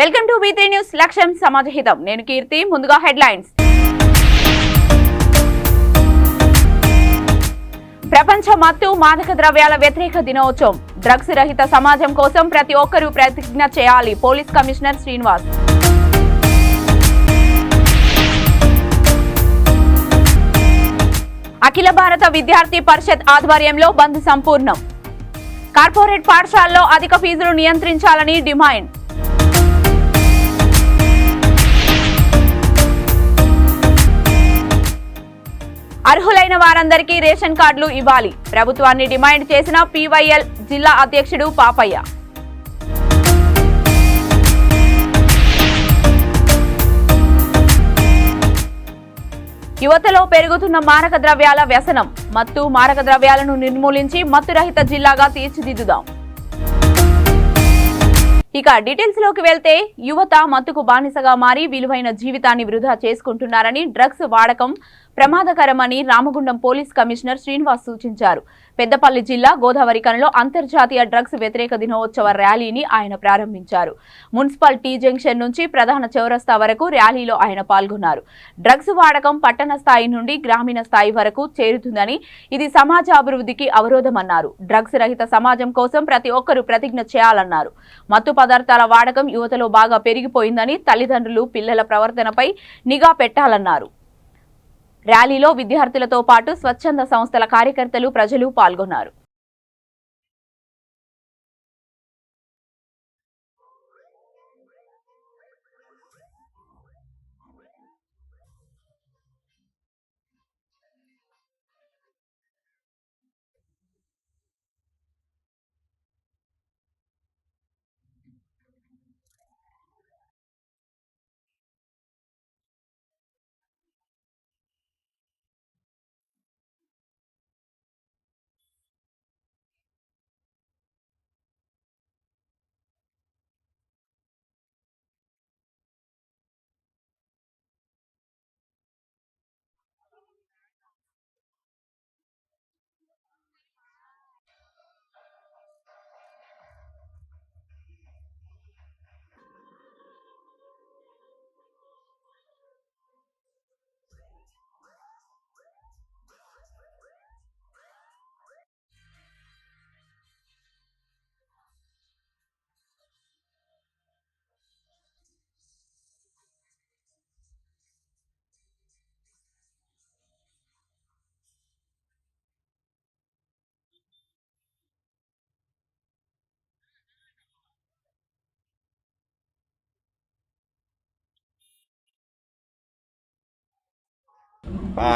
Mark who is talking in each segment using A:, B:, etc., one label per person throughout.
A: Welcome to V3 news. లక్ష్యం సమాజహితం. నేను కీర్తి. ముందుగా హెడ్లైన్స్. ప్రపంచ మత్తు మాదక ద్రవ్యాల వ్యతిరేక దినోత్సవం. డ్రగ్స్ రహిత సమాజం కోసం ప్రతి ఒక్కరూ ప్రతిజ్ఞ చేయాలి. Police commissioner Srinivas. అఖిల భారత విద్యార్థి పరిషత్ ఆధ్వర్యంలో బంద్ సంపూర్ణం. కార్పొరేట్ పాఠశాలలో అధిక ఫీజులు నియంత్రించాలని డిమాండ్. అర్హులైన వారందరికీ రేషన్ కార్డులు ఇవ్వాలి. ప్రభుత్వాన్ని డిమాండ్ చేసిన PYL జిల్లా అధ్యక్షుడు పాపయ్య. యువతలో పెరుగుతున్న మారక ద్రవ్యాల వ్యసనం. మత్తు మారక ద్రవ్యాలను నిర్మూలించి మత్తు రహిత జిల్లాగా తీర్చిదిద్దుదాం. ఇక డీటెయిల్స్ లోకి వెళ్తే, యువత మత్తుకు బానిసగా మారి విలువైన జీవితాన్ని వృధా చేసుకుంటున్నారని, డ్రగ్స్ వాడకం ప్రమాదకరమని రామగుండం పోలీస్ కమిషనర్ శ్రీనివాస్ సూచించారు. పెద్దపల్లి జిల్లా గోదావరిఖనిలో అంతర్జాతీయ డ్రగ్స్ వ్యతిరేక దినోత్సవ ర్యాలీని ఆయన ప్రారంభించారు. మున్సిపల్ టీ జంక్షన్ నుంచి ప్రధాన చౌరస్తా వరకు ర్యాలీలో ఆయన పాల్గొన్నారు. డ్రగ్స్ వాడకం పట్టణ స్థాయి నుండి గ్రామీణ స్థాయి వరకు చేరుతుందని, ఇది సమాజ అభివృద్ధికి అవరోధమన్నారు. డ్రగ్స్ రహిత సమాజం కోసం ప్రతి ఒక్కరూ ప్రతిజ్ఞ చేయాలన్నారు. మత్తు పదార్థాల వాడకం యువతలో బాగా పెరిగిపోయిందని, తల్లిదండ్రులు పిల్లల ప్రవర్తనపై నిఘా పెట్టాలన్నారు. ర్యాలీలో విద్యార్థులతో పాటు స్వచ్ఛంద సంస్థల కార్యకర్తలు, ప్రజలు పాల్గొన్నారు.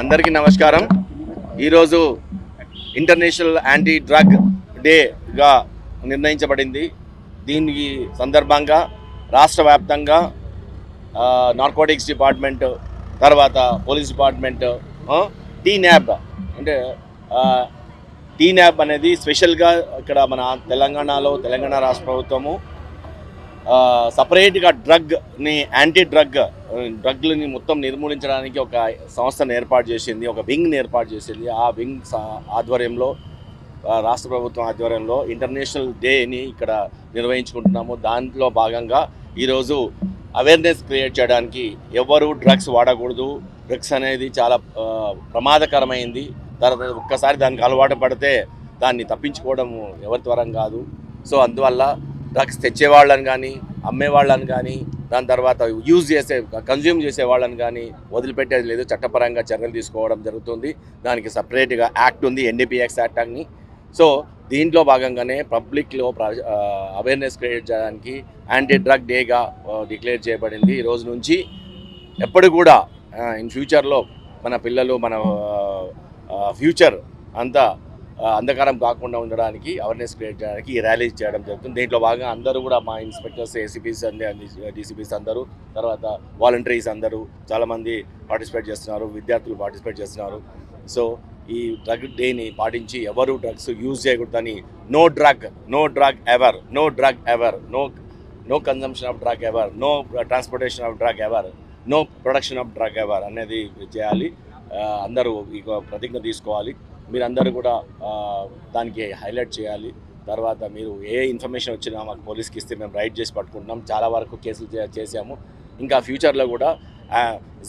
B: అందరికీ నమస్కారం. ఈరోజు ఇంటర్నేషనల్ యాంటీ డ్రగ్ డేగా నిర్ణయించబడింది. దీనికి సందర్భంగా రాష్ట్ర వ్యాప్తంగా నార్కోటిక్స్ డిపార్ట్మెంట్, తర్వాత పోలీస్ డిపార్ట్మెంట్, టీన్యాబ్ అంటే టీన్యాబ్ అనేది స్పెషల్గా ఇక్కడ మన తెలంగాణ రాష్ట్ర ప్రభుత్వము సపరేట్గా డ్రగ్ని డ్రగ్లని మొత్తం నిర్మూలించడానికి ఒక సంస్థను ఏర్పాటు చేసింది, ఒక వింగ్ని ఏర్పాటు చేసింది. ఆ వింగ్ ఆధ్వర్యంలో, రాష్ట్ర ప్రభుత్వం ఆధ్వర్యంలో ఇంటర్నేషనల్ డేని ఇక్కడ నిర్వహించుకుంటున్నాము. దాంట్లో భాగంగా ఈరోజు అవేర్నెస్ క్రియేట్ చేయడానికి, ఎవరు డ్రగ్స్ వాడకూడదు, డ్రగ్స్ అనేది చాలా ప్రమాదకరమైంది, తర్వాత ఒక్కసారి దానికి అలవాటు పడితే దాన్ని తప్పించుకోవడం ఎవరి తరం కాదు. సో అందువల్ల డ్రగ్స్ తెచ్చేవాళ్ళని కానీ, అమ్మేవాళ్ళని కానీ, దాని తర్వాత కన్జ్యూమ్ చేసే వాళ్ళని కానీ వదిలిపెట్టేది లేదు. చట్టపరంగా చర్యలు తీసుకోవడం జరుగుతుంది. దానికి సపరేట్గా యాక్ట్ ఉంది, NDPS యాక్ట్ అని. సో దీంట్లో భాగంగానే పబ్లిక్లో అవేర్నెస్ క్రియేట్ చేయడానికి యాంటీ డ్రగ్ డేగా డిక్లేర్ చేయబడింది. ఈ రోజు నుంచి ఎప్పుడు కూడా ఇన్ ఫ్యూచర్లో మన పిల్లలు, మన ఫ్యూచర్ అంతా అంధకారం కాకుండా ఉండడానికి, అవేర్నెస్ క్రియేట్ చేయడానికి ఈ ర్యాలీ చేయడం జరుగుతుంది. దీంట్లో భాగంగా అందరూ కూడా మా ఇన్స్పెక్టర్స్, ACPs అండ్ DCPs అందరూ, తర్వాత వాలంటీర్స్ అందరూ చాలామంది పార్టిసిపేట్ చేస్తున్నారు, విద్యార్థులు పార్టిసిపేట్ చేస్తున్నారు. సో ఈ డ్రగ్ డేని పాటించి ఎవరు డ్రగ్స్ యూజ్ చేయకూడదని, no drug ever, no consumption of drug ever, no transportation of drug ever, no production of drug ever అనేది చేయాలి. అందరూ ఈ ప్రతిజ్ఞ తీసుకోవాలి. మీరందరూ కూడా దానికి హైలైట్ చేయాలి. తర్వాత మీరు ఏ ఇన్ఫర్మేషన్ వచ్చినా మాకు పోలీస్కి ఇస్తే మేము రైడ్ చేసి పట్టుకుంటున్నాం. చాలా వరకు కేసులు చేసాము. ఇంకా ఫ్యూచర్లో కూడా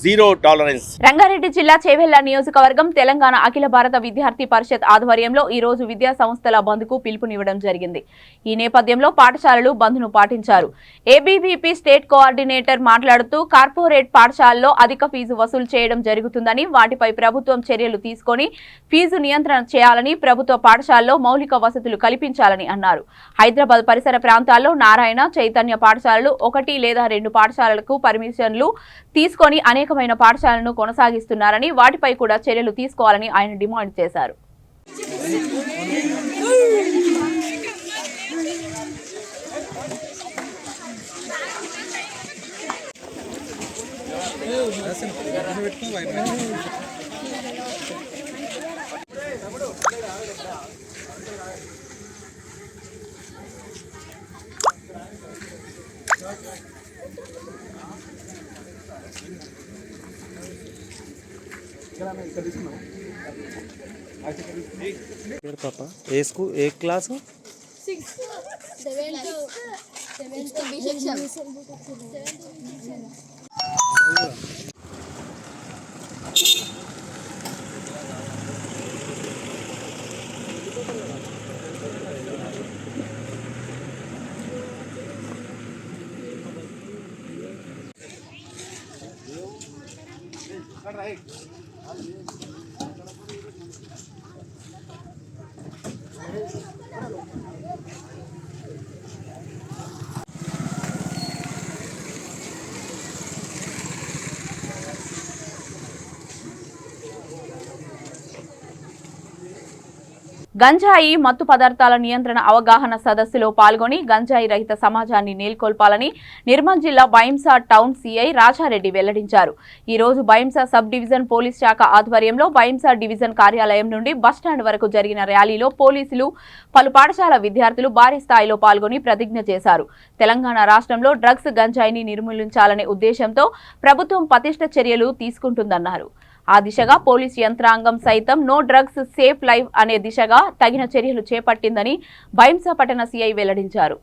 B: జీరో టాలరెన్స్.
A: రంగారెడ్డి జిల్లా చేవెళ్ల నియోజకవర్గం తెలంగాణ అఖిల భారత విద్యార్థి పరిషత్ ఆధ్వర్యంలో ఈ రోజు విద్యా సంస్థల బంద్కు పిలుపునివ్వడం జరిగింది. ఈ నేపథ్యంలో పాఠశాలలు బంద్ను పాటించారు. ఏబీవీపీ స్టేట్ కోఆర్డినేటర్ మాట్లాడుతూ కార్పొరేట్ పాఠశాలల్లో అధిక ఫీజు వసూలు చేయడం జరుగుతుందని, వాటిపై ప్రభుత్వం చర్యలు తీసుకొని ఫీజు నియంత్రణ చేయాలని, ప్రభుత్వ పాఠశాలలో మౌలిక వసతులు కల్పించాలని అన్నారు. హైదరాబాద్ పరిసర ప్రాంతాల్లో నారాయణ, చైతన్య పాఠశాలలు 1 లేదా 2 పాఠశాలలకు పర్మిషన్లు తీసుకొని అనేకమైన పాఠశాలను కొనసాగిస్తున్నారని, వాటిపై కూడా చర్యలు తీసుకోవాలని ఆయన డిమాండ్ చేశారు.
C: पापा ए क्लास
A: గంజాయి మత్తు పదార్థాల నియంత్రణ అవగాహన సదస్సులో పాల్గొని గంజాయి రహిత సమాజాన్ని నెలకొల్పాలని నిర్మల్ జిల్లా బైంసా టౌన్ సిఐ రాజారెడ్డి వెల్లడించారు. ఈ రోజు బైంసా సబ్ డివిజన్ పోలీస్ శాఖ ఆధ్వర్యంలో బైంసా డివిజన్ కార్యాలయం నుండి బస్టాండ్ వరకు జరిగిన ర్యాలీలో పోలీసులు, పలు పాఠశాల విద్యార్థులు భారీ స్థాయిలో పాల్గొని ప్రతిజ్ఞ చేశారు. తెలంగాణ రాష్ట్రంలో డ్రగ్స్, గంజాయిని నిర్మూలించాలనే ఉద్దేశంతో ప్రభుత్వం పటిష్ట చర్యలు తీసుకుంటుందన్నారు. ఆ దిశగా పోలీస్ యంత్రాంగం సైతం నో డ్రగ్స్ సేఫ్ లైఫ్ అనే దిశగా తగిన చర్యలు చేపట్టిందని బైంసా పట్టణ సిఐ వెల్లడించారు.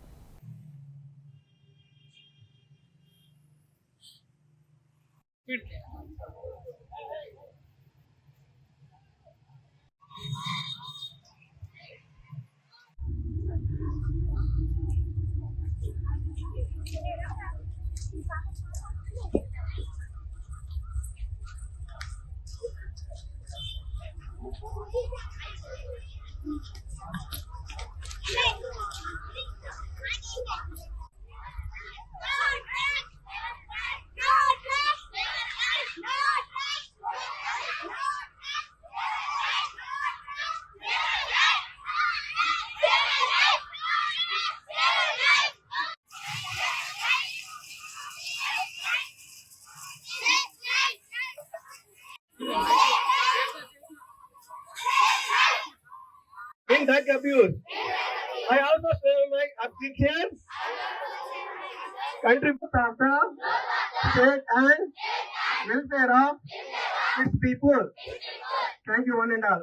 D: In drug abuse, I also say my objections. Contribute after state and welfare of its people. Thank you one and all.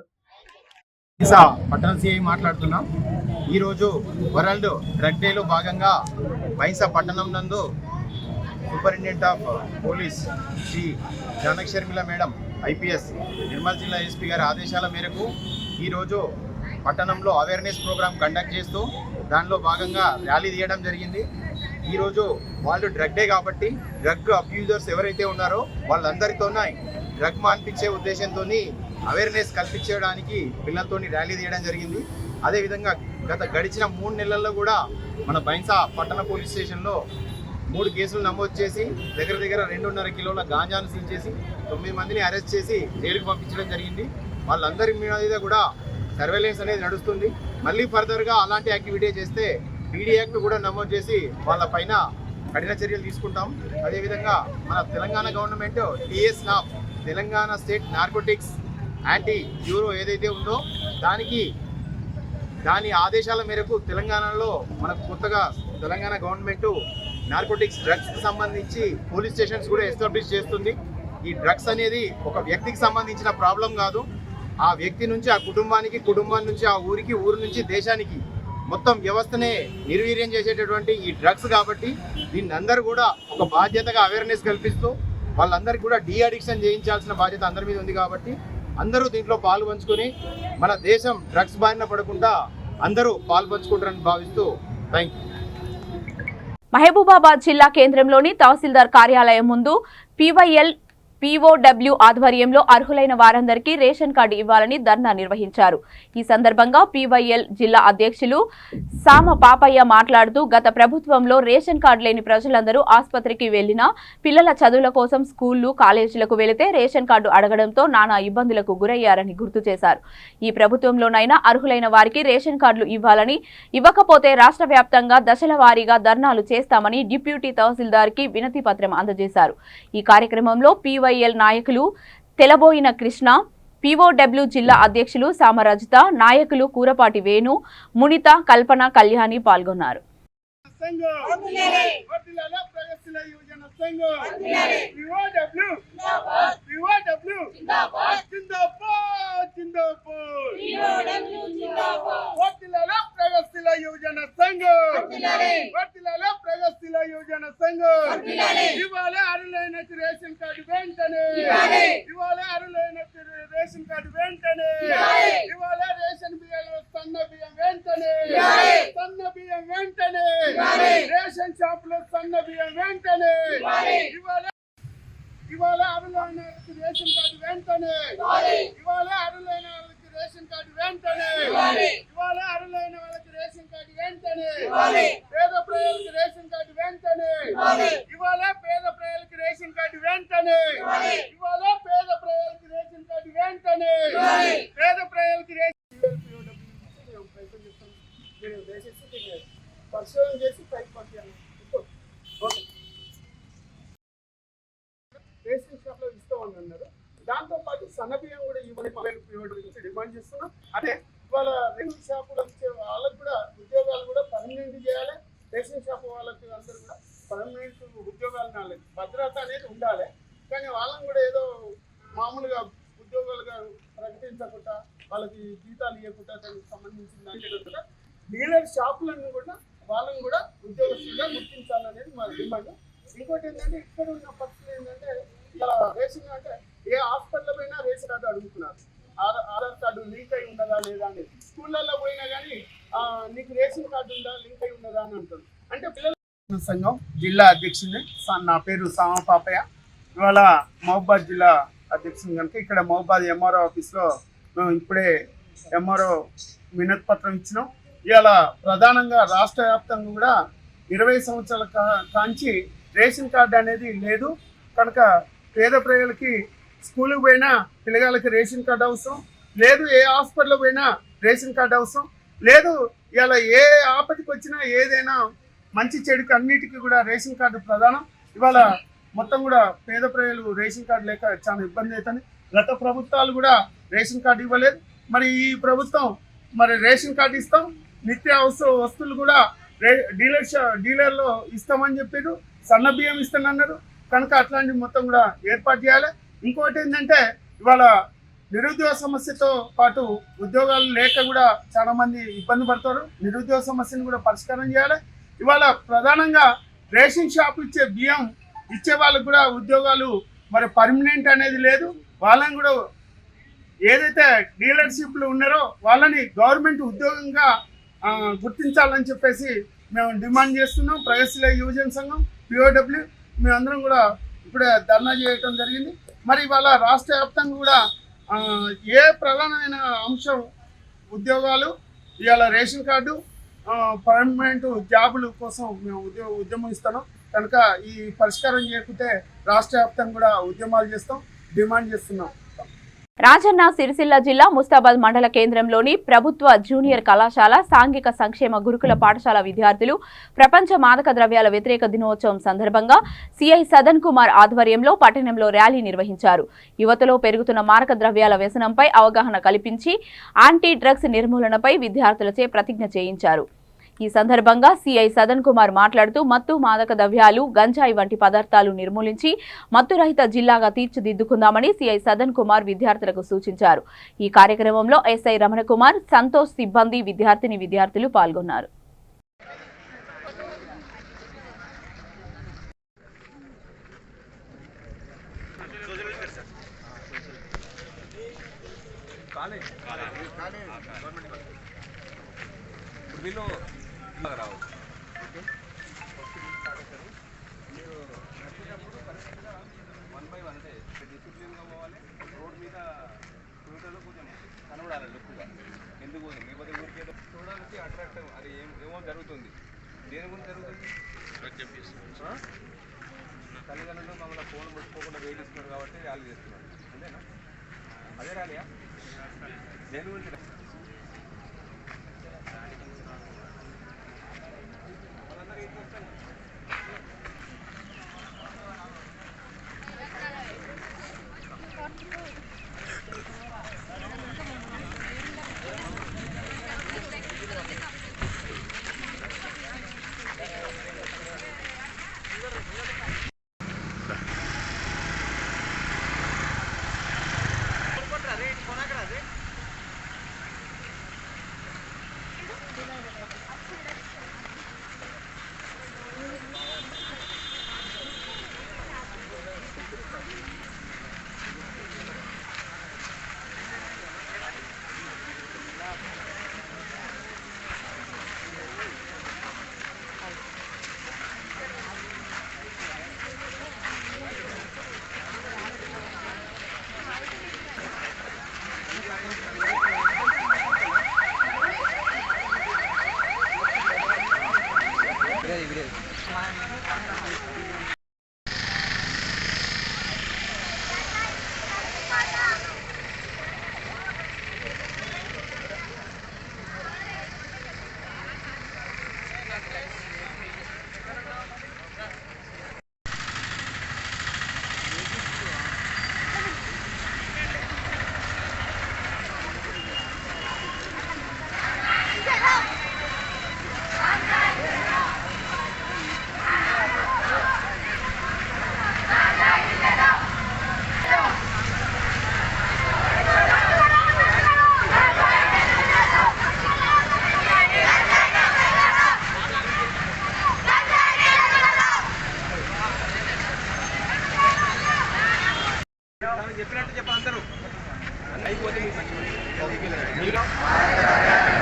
E: పట్టణ సిఐ మాట్లాడుతున్నాం. ఈరోజు వరల్డ్ డ్రగ్ డేలో భాగంగా బైంసా పట్టణం నందు superintendent of police Shri Janaki Sharmila madam IPS Nirmal జిల్లా ఎస్పీ గారి ఆదేశాల మేరకు ఈరోజు పట్టణంలో అవేర్నెస్ ప్రోగ్రామ్ కండక్ట్ చేస్తూ దానిలో భాగంగా ర్యాలీ తీయడం జరిగింది. ఈరోజు వాళ్ళు డ్రగ్ డే కాబట్టి డ్రగ్ అబ్యూజర్స్ ఎవరైతే ఉన్నారో వాళ్ళందరితోనే డ్రగ్ మాన్పించే ఉద్దేశంతో అవేర్నెస్ కల్పించడానికి పిల్లలతో ర్యాలీ తీయడం జరిగింది. అదేవిధంగా గడిచిన 3 నెలల్లో కూడా మన బైంసా పట్టణ పోలీస్ స్టేషన్లో 3 కేసులు నమోదు చేసి దగ్గర 2.5 కిలోల గాంజాను సీల్ చేసి 9 మందిని అరెస్ట్ చేసి జైలుకు పంపించడం జరిగింది. వాళ్ళందరి మీద కూడా సర్వేలెన్స్ అనేది నడుస్తుంది. మళ్ళీ ఫర్దర్గా అలాంటి యాక్టివిటీ చేస్తే పీడీ యాక్ట్ కూడా నమోదు చేసి వాళ్ళ పైన కఠిన చర్యలు తీసుకుంటాం. అదేవిధంగా మన Telangana government TS nap Telangana state narcotics anti bureau ఏదైతే ఉందో దాని ఆదేశాల మేరకు తెలంగాణలో మనకు కొత్తగా తెలంగాణ గవర్నమెంట్ నార్కోటిక్స్ డ్రగ్స్కి సంబంధించి పోలీస్ స్టేషన్స్ కూడా ఎస్టాబ్లిష్ చేస్తుంది. ఈ డ్రగ్స్ అనేది ఒక వ్యక్తికి సంబంధించిన ప్రాబ్లం కాదు. ఆ వ్యక్తి నుంచి ఆ కుటుంబానికి, కుటుంబం నుంచి ఆ ఊరికి, ఊరు నుంచి దేశానికి మొత్తం వ్యవస్థనే నిర్వీర్యం చేసేటటువంటి ఈ డ్రగ్స్ కాబట్టి దీన్ని అందరూ కూడా ఒక బాధ్యతగా అవేర్నెస్ కల్పిస్తూ వాళ్ళందరికీ కూడా డీ అడిక్షన్ చేయించాల్సిన బాధ్యత అందరి మీద ఉంది కాబట్టి అందరూ దీంట్లో పాలు పంచుకొని మన దేశం డ్రగ్స్ బారిన పడకుండా అందరూ పాలు పంచుకుంటారని భావిస్తూ థ్యాంక్ యూ.
A: మహబూబాబాద్ జిల్లా కేంద్రంలోని తహసీల్దార్ కార్యాలయం ముందు PYL POW ఆధ్వర్యంలో అర్హులైన వారందరికీ రేషన్ కార్డు ఇవ్వాలని ధర్నా నిర్వహించారు. ఈ సందర్భంగా PYL జిల్లా అధ్యక్షులు సామ పాపయ్య మాట్లాడుతూ గత ప్రభుత్వంలో రేషన్ కార్డు లేని ప్రజలందరూ ఆసుపత్రికి వెళ్లినా పిల్లల చదువుల కోసం స్కూళ్లు కాలేజీలకు వెళితే రేషన్ కార్డు అడగడంతో నానా ఇబ్బందులకు గురయ్యారని గుర్తు చేశారు. ఈ ప్రభుత్వంలోనైనా అర్హులైన వారికి రేషన్ కార్డులు ఇవ్వాలని, ఇవ్వకపోతే రాష్ట్ర వ్యాప్తంగా దశల వారీగా ధర్నాలు చేస్తామని డిప్యూటీ తహసీల్దార్కి వినతి పత్రం అందజేశారు. ఈ కార్యక్రమంలో PYL నాయకులు తెలబోయిన కృష్ణ, POW జిల్లా అధ్యక్షులు సామరజిత, నాయకులు కూరపాటి వేణు, మునిత, కల్పన, కళ్యాణి పాల్గొన్నారు.
D: రేషన్ షాపులో సన్న బియ్యం వెంటనే ఇవాళ అర్హులైన రేషన్ కార్డు వెంటనే ఇవాళ అర్హులైన వాళ్ళకి రేషన్ కార్డు వెంటనే ఇవాళ అర్హులైన వాళ్ళకి రేషన్ కార్డు వెంటనే పేద ప్రజలకు రేషన్ కార్డు వెంటనే ఇవాళ పేద ప్రజలకు రేషన్ కార్డు వెంటనే ఇవాళ పేద ప్రజలకు రేషన్ కార్డు వెంటనే పేద ప్రజలకు పరిశోధన చేసి పైకి పంపించాలి. రేషన్ షాప్ లో ఇస్తామని అన్నారు. దాంతో పాటు సన్నబియ్యం కూడా ఇవ్వని గురించి డిమాండ్ చేస్తున్నాం. అదే వాళ్ళ రేషన్ షాపులు వచ్చే వాళ్ళకు కూడా ఉద్యోగాలు కూడా పర్మనెంట్ చేయాలి. రేషన్ షాప్ వాళ్ళకి అందరూ కూడా పర్మనెంట్ ఉద్యోగాలు భద్రత అనేది ఉండాలి. కానీ వాళ్ళని కూడా ఏదో మామూలుగా ఉద్యోగాలుగా ప్రకటించకుండా వాళ్ళకి జీతాలు ఇవ్వకుండా దానికి సంబంధించిన దానికి కూడా డీలర్ షాపులను కూడా వాళ్ళని కూడా ఉద్యోగస్తులుగా గుర్తించాలనేది మా డిమాండ్. ఇంకోటి ఏంటంటే ఇక్కడ ఉన్న పరిస్థితి ఏంటంటే ఇలా రేషన్ అంటే ఏ హాస్పిటల్ పోయినా రేషన్ కార్డు అడుగుతున్నారు. ఆధార్ కార్డు లింక్ అయి ఉన్నదా లేదా అనేది. స్కూళ్ళల్లో పోయినా కానీ నీకు రేషన్ కార్డు ఉందా, లింక్ అయి ఉన్నదా అని అంటారు. అంటే పిల్లల సంఘం జిల్లా అధ్యక్షుడిని నా పేరు సామ పాపయ్య. ఇవాళ మహబూబాద్ జిల్లా అధ్యక్షుని కనుక ఇక్కడ మహబూబాద్ MRO ఆఫీస్లో మేము ఇప్పుడే MRO వినతి పత్రం ఇచ్చినాం. ఇవాళ ప్రధానంగా రాష్ట్ర వ్యాప్తంగా కూడా 20 సంవత్సరాల కాంచి రేషన్ కార్డు అనేది లేదు కనుక పేద ప్రజలకి స్కూల్కి పోయినా పిల్లగాళ్ళకి రేషన్ కార్డు అవసరం లేదు, ఏ హాస్పిటల్కి పోయినా రేషన్ కార్డు అవసరం లేదు. ఇవాళ ఏ ఆపదకి వచ్చినా ఏదైనా మంచి చెడుకు అన్నిటికీ కూడా రేషన్ కార్డు ప్రధానం. ఇవాళ మొత్తం కూడా పేద ప్రజలు రేషన్ కార్డు లేక చాలా ఇబ్బంది అవుతుంది. గత ప్రభుత్వాలు కూడా రేషన్ కార్డు ఇవ్వలేదు. మరి ఈ ప్రభుత్వం మరి రేషన్ కార్డు ఇస్తాం, నిత్య అవసర వస్తువులు కూడా డీలర్లో ఇస్తామని చెప్పారు, సన్న బియ్యం ఇస్తానన్నారు. కనుక అట్లాంటివి మొత్తం కూడా ఏర్పాటు చేయాలి. ఇంకోటి ఏంటంటే ఇవాళ నిరుద్యోగ సమస్యతో పాటు ఉద్యోగాలు లేక కూడా చాలా మంది ఇబ్బంది పడతారు. నిరుద్యోగ సమస్యను కూడా పరిష్కారం చేయాలి. ఇవాళ ప్రధానంగా రేషన్ షాపు ఇచ్చే బియ్యం ఇచ్చే వాళ్ళకు కూడా ఉద్యోగాలు మరి పర్మనెంట్ అనేది లేదు. వాళ్ళని కూడా ఏదైతే డీలర్షిప్లు ఉన్నారో వాళ్ళని గవర్నమెంట్ ఉద్యోగంగా గుర్తించాలని చెప్పేసి మేము డిమాండ్ చేస్తున్నాం. ప్రగతిశీల యువజన సంఘం POW మేమందరం కూడా ఇప్పుడే ధర్నా చేయటం జరిగింది. మరి ఇవాళ రాష్ట్ర వ్యాప్తంగా కూడా ఏ ప్రధానమైన అంశం ఉద్యోగాలు, ఇవాళ రేషన్ కార్డు, పర్మనెంట్ జాబుల కోసం మేము ఉద్యమం ఇస్తున్నాం. కనుక ఈ పరిష్కారం చేయకుంటే రాష్ట్ర వ్యాప్తంగా కూడా ఉద్యమాలు చేస్తాం, డిమాండ్ చేస్తున్నాం.
A: రాజన్న సిరిసిల్ల జిల్లా ముస్తాబాద్ మండల కేంద్రంలోని ప్రభుత్వ జూనియర్ కళాశాల సాంఘిక సంక్షేమ గురుకుల పాఠశాల విద్యార్థులు ప్రపంచ మాదక ద్రవ్యాల వ్యతిరేక దినోత్సవం సందర్భంగా సిఐ సదన్ కుమార్ ఆధ్వర్యంలో పట్టణంలో ర్యాలీ నిర్వహించారు. యువతలో పెరుగుతున్న మాదక ద్రవ్యాల వ్యసనంపై అవగాహన కల్పించి యాంటీ డ్రగ్స్ నిర్మూలనపై విద్యార్థులచే ప్రతిజ్ఞ చేయించారు. ఈ సందర్భంగా సిఐ సదన్ కుమార్ మాట్లాడుతూ మత్తు మాదక ద్రవ్యాలు గంజాయి వంటి పదార్థాలు నిర్మూలించి మత్తురహిత జిల్లాగా తీర్చిదిద్దుకుందామని సిఐ సదన్ కుమార్ విద్యార్థులకు సూచించారు. ఈ కార్యక్రమంలో ఎస్ఐ రమణ కుమార్, సంతోష్ సిబ్బంది, విద్యార్థులు పాల్గొన్నారు.
F: ఎందుకు లేకపోతే ఊరికే చూడడానికి అట్రాక్టివ్ అది ఏమో జరుగుతుంది. దేని గురించి జరుగుతుంది? తల్లిదండ్రులు మమ్మల్ని ఫోన్ ముట్టుకోకుండా వేధిస్తున్నారు కాబట్టి వాళ్ళు చేస్తున్నారు. అంతేనా? అదే రాలియా? దేని గురించి?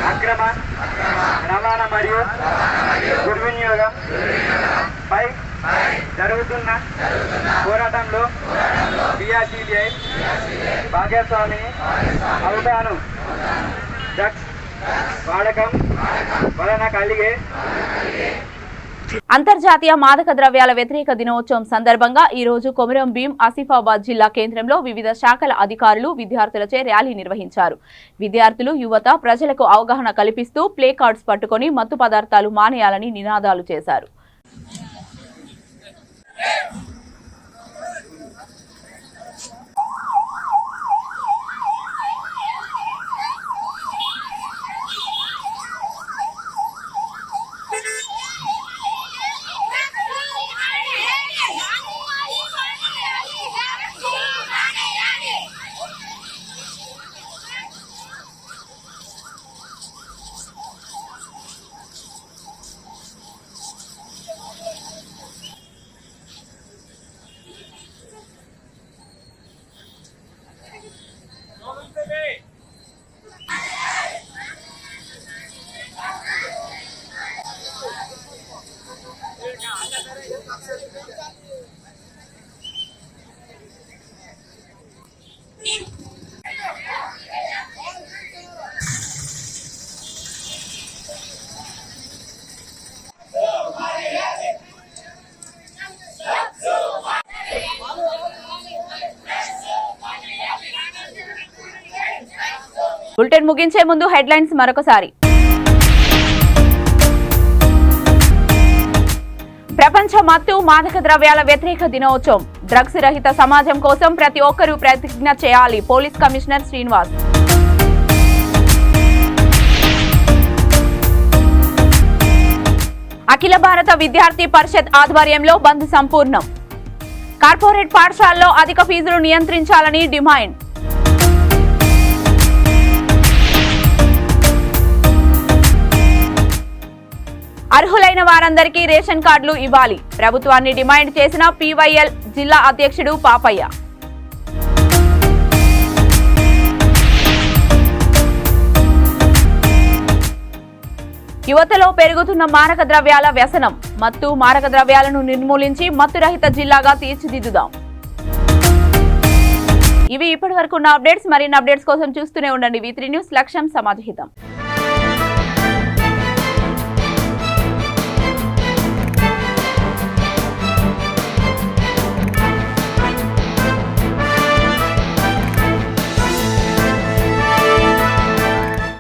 G: అక్రమ రవాణా మరియు దుర్వినియోగం పై జరుగుతున్న పోరాటంలో BRCBI భాగస్వామిని అవుతాను. డ్రగ్స్ వాడకం వలన కలిగే
A: అంతర్జాతీయ మాదక ద్రవ్యాల వ్యతిరేక దినోత్సవం సందర్భంగా ఈ రోజు కొమరం భీం ఆసిఫాబాద్ జిల్లా కేంద్రంలో వివిధ శాఖల అధికారులు విద్యార్థులచే ర్యాలీ నిర్వహించారు. విద్యార్థులు, యువత ప్రజలకు అవగాహన కల్పిస్తూ ప్లే కార్డ్స్ పట్టుకొని మత్తు పదార్థాలు మానేయాలని నినాదాలు చేశారు. బులెటిన్ ముగించే ముందు హెడ్లైన్స్ మరొకసారి. ప్రపంచ మత్తు మాదక ద్రవ్యాల వ్యతిరేక దినోత్సవం. డ్రగ్స్ రహిత సమాజం కోసం ప్రతి ఒక్కరూ ప్రతిజ్ఞ చేయాలి. Police commissioner Srinivas. అఖిల భారత విద్యార్థి పరిషత్ ఆధ్వర్యంలో బంద్ సంపూర్ణం. కార్పొరేట్ పాఠశాలలో అధిక ఫీజులు నియంత్రించాలని డిమాండ్. అర్హులైన వారందరికీ రేషన్ కార్డులు ఇవ్వాలి. ప్రభుత్వాన్ని డిమాండ్ చేసిన PYL జిల్లా అధ్యక్షుడు పాపయ్య. యువతలో పెరుగుతున్న మారక ద్రవ్యాల వ్యసనం. మత్తు మారక ద్రవ్యాలను నిర్మూలించి మత్తు రహిత జిల్లాగా తీర్చిదిద్దుదాం. ఇవి ఇప్పటివరకు ఉన్న అప్డేట్స్. మరిన్ని అప్డేట్స్ కోసం చూస్తూనే ఉండండి V3 న్యూస్. లక్ష్యం సమాజహితం.